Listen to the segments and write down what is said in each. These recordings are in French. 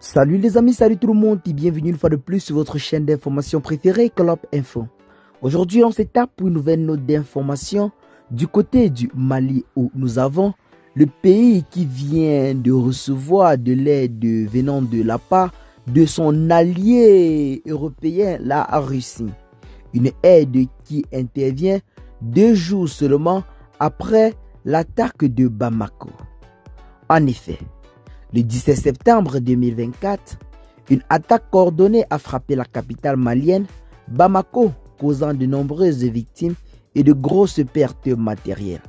Salut les amis, salut tout le monde et bienvenue une fois de plus sur votre chaîne d'information préférée, Clop Info. Aujourd'hui, on s'étape pour une nouvelle note d'information du côté du Mali où nous avons le pays qui vient de recevoir de l'aide venant de la part de son allié européen, la Russie. Une aide qui intervient 2 jours seulement après l'attaque de Bamako. En effet, le 17 septembre 2024, une attaque coordonnée a frappé la capitale malienne, Bamako, causant de nombreuses victimes et de grosses pertes matérielles,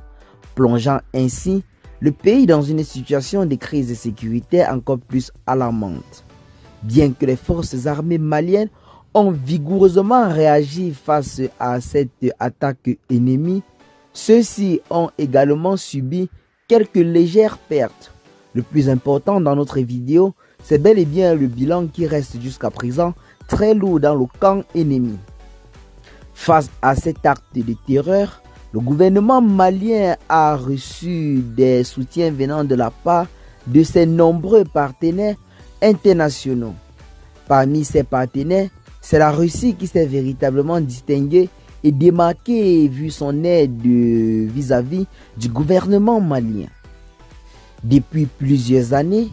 plongeant ainsi le pays dans une situation de crise sécuritaire encore plus alarmante. Bien que les forces armées maliennes ont vigoureusement réagi face à cette attaque ennemie, ceux-ci ont également subi quelques légères pertes. Le plus important dans notre vidéo, c'est bel et bien le bilan qui reste jusqu'à présent très lourd dans le camp ennemi. Face à cet acte de terreur, le gouvernement malien a reçu des soutiens venant de la part de ses nombreux partenaires internationaux. Parmi ces partenaires, c'est la Russie qui s'est véritablement distinguée et démarquée vu son aide vis-à-vis du gouvernement malien. Depuis plusieurs années,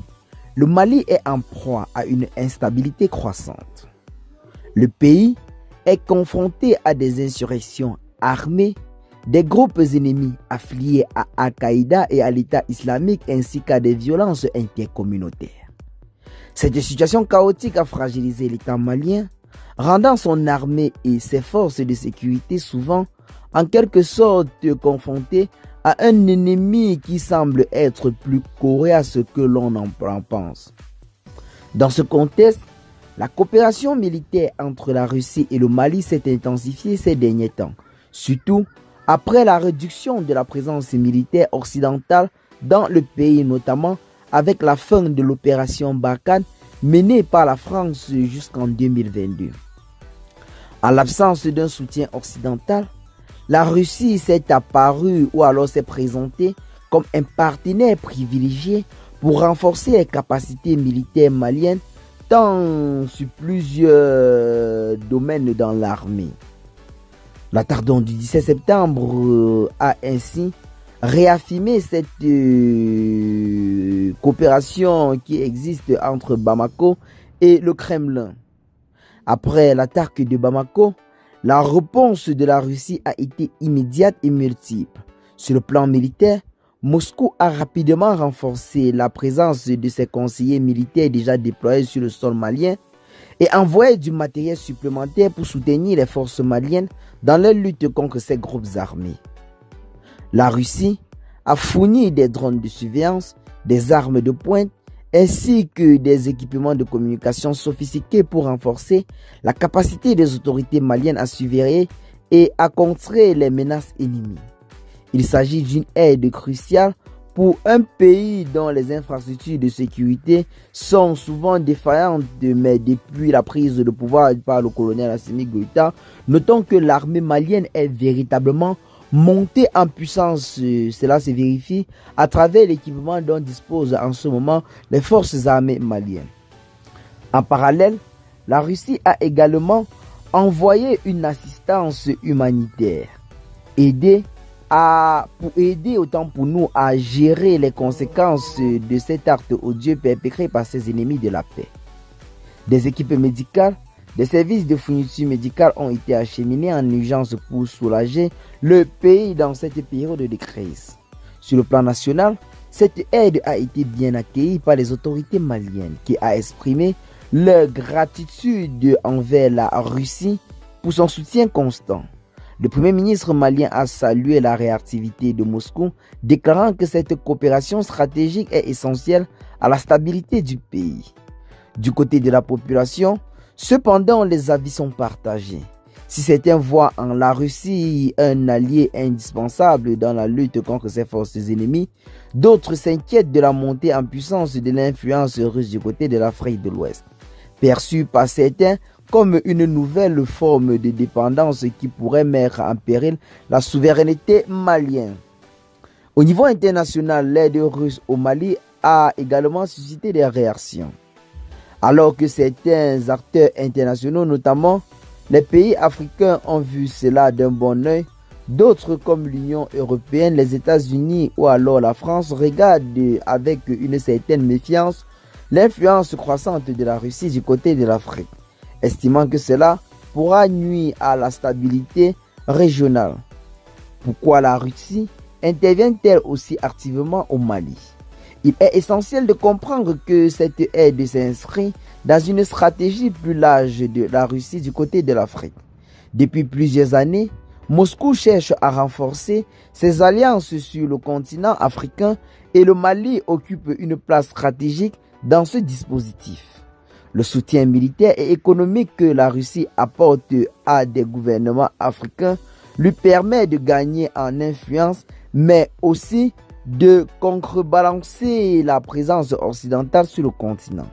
le Mali est en proie à une instabilité croissante. Le pays est confronté à des insurrections armées, des groupes ennemis affiliés à Al-Qaïda et à l'État islamique ainsi qu'à des violences intercommunautaires. Cette situation chaotique a fragilisé l'État malien, rendant son armée et ses forces de sécurité souvent en quelque sorte confrontées à un ennemi qui semble être plus coriace que l'on en pense. Dans ce contexte, la coopération militaire entre la Russie et le Mali s'est intensifiée ces derniers temps, surtout après la réduction de la présence militaire occidentale dans le pays, notamment avec la fin de l'opération Barkhane menée par la France jusqu'en 2022. En l'absence d'un soutien occidental, la Russie s'est apparue ou alors s'est présentée comme un partenaire privilégié pour renforcer les capacités militaires maliennes tant sur plusieurs domaines dans l'armée. L'attaque du 17 septembre a ainsi réaffirmé cette coopération qui existe entre Bamako et le Kremlin. Après l'attaque de Bamako, la réponse de la Russie a été immédiate et multiple. Sur le plan militaire, Moscou a rapidement renforcé la présence de ses conseillers militaires déjà déployés sur le sol malien et envoyé du matériel supplémentaire pour soutenir les forces maliennes dans leur lutte contre ces groupes armés. La Russie a fourni des drones de surveillance, des armes de pointe, ainsi que des équipements de communication sophistiqués pour renforcer la capacité des autorités maliennes à surveiller et à contrer les menaces ennemies. Il s'agit d'une aide cruciale pour un pays dont les infrastructures de sécurité sont souvent défaillantes, mais depuis la prise de pouvoir par le colonel Assimi Goïta, notons que l'armée malienne est véritablement montée en puissance. Cela se vérifie à travers l'équipement dont disposent en ce moment les forces armées maliennes. En parallèle, la Russie a également envoyé une assistance humanitaire pour aider autant pour nous à gérer les conséquences de cet acte odieux perpétré par ces ennemis de la paix. Des équipes médicales, des services de fourniture médicale ont été acheminés en urgence pour soulager le pays dans cette période de crise. Sur le plan national, cette aide a été bien accueillie par les autorités maliennes qui ont exprimé leur gratitude envers la Russie pour son soutien constant. Le Premier ministre malien a salué la réactivité de Moscou, déclarant que cette coopération stratégique est essentielle à la stabilité du pays. Du côté de la population, cependant, les avis sont partagés. Si certains voient en la Russie un allié indispensable dans la lutte contre ses forces ennemies, d'autres s'inquiètent de la montée en puissance de l'influence russe du côté de l'Afrique de l'Ouest, perçue par certains comme une nouvelle forme de dépendance qui pourrait mettre en péril la souveraineté malienne. Au niveau international, l'aide russe au Mali a également suscité des réactions. Alors que certains acteurs internationaux, notamment les pays africains, ont vu cela d'un bon œil, d'autres comme l'Union européenne, les États-Unis ou alors la France regardent avec une certaine méfiance l'influence croissante de la Russie du côté de l'Afrique, estimant que cela pourra nuire à la stabilité régionale. Pourquoi la Russie intervient-elle aussi activement au Mali? Il est essentiel de comprendre que cette aide s'inscrit dans une stratégie plus large de la Russie du côté de l'Afrique. Depuis plusieurs années, Moscou cherche à renforcer ses alliances sur le continent africain et le Mali occupe une place stratégique dans ce dispositif. Le soutien militaire et économique que la Russie apporte à des gouvernements africains lui permet de gagner en influence, mais aussi de contrebalancer la présence occidentale sur le continent.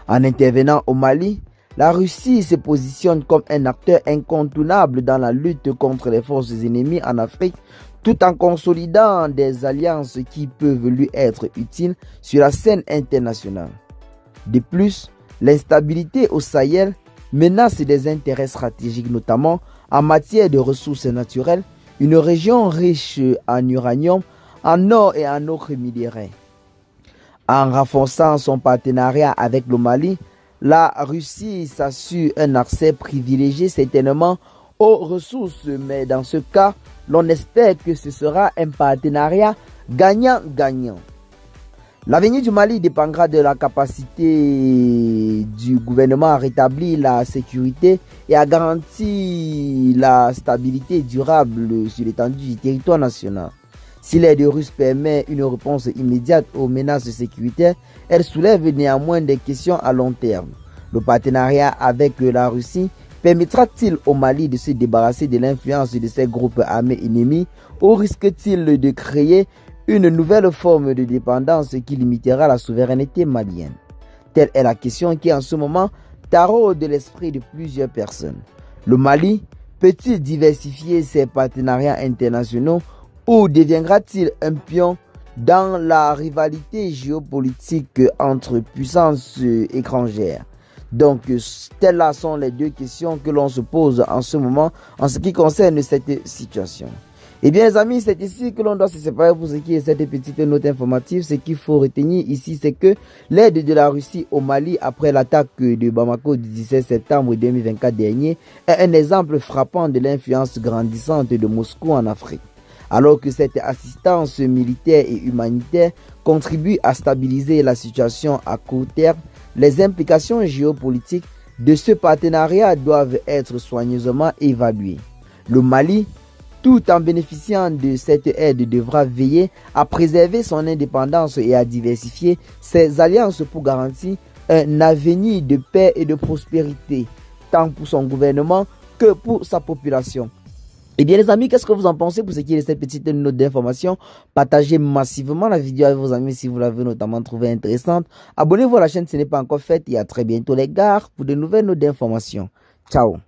En intervenant au Mali, la Russie se positionne comme un acteur incontournable dans la lutte contre les forces ennemies en Afrique, tout en consolidant des alliances qui peuvent lui être utiles sur la scène internationale. De plus, l'instabilité au Sahel menace des intérêts stratégiques, notamment en matière de ressources naturelles, une région riche en uranium, en or et en autres minéraux. En renforçant son partenariat avec le Mali, la Russie s'assure un accès privilégié certainement aux ressources, mais dans ce cas, l'on espère que ce sera un partenariat gagnant-gagnant. L'avenir du Mali dépendra de la capacité du gouvernement à rétablir la sécurité et à garantir la stabilité durable sur l'étendue du territoire national. Si l'aide russe permet une réponse immédiate aux menaces sécuritaires, elle soulève néanmoins des questions à long terme. Le partenariat avec la Russie permettra-t-il au Mali de se débarrasser de l'influence de ces groupes armés ennemis ou risque-t-il de créer une nouvelle forme de dépendance qui limitera la souveraineté malienne? Telle est la question qui en ce moment taraude l'esprit de plusieurs personnes. Le Mali peut-il diversifier ses partenariats internationaux ou deviendra-t-il un pion dans la rivalité géopolitique entre puissances étrangères? Donc, telles sont les deux questions que l'on se pose en ce moment en ce qui concerne cette situation. Eh bien, les amis, c'est ici que l'on doit se séparer pour ce qui est cette petite note informative. Ce qu'il faut retenir ici, c'est que l'aide de la Russie au Mali après l'attaque de Bamako du 17 septembre 2024 dernier est un exemple frappant de l'influence grandissante de Moscou en Afrique. Alors que cette assistance militaire et humanitaire contribue à stabiliser la situation à court terme, les implications géopolitiques de ce partenariat doivent être soigneusement évaluées. Le Mali, tout en bénéficiant de cette aide, devra veiller à préserver son indépendance et à diversifier ses alliances pour garantir un avenir de paix et de prospérité, tant pour son gouvernement que pour sa population. Eh bien les amis, qu'est-ce que vous en pensez pour ce qui est de cette petite note d'information? Partagez massivement la vidéo avec vos amis si vous l'avez notamment trouvée intéressante. Abonnez-vous à la chaîne si ce n'est pas encore fait et à très bientôt les gars pour de nouvelles notes d'information. Ciao.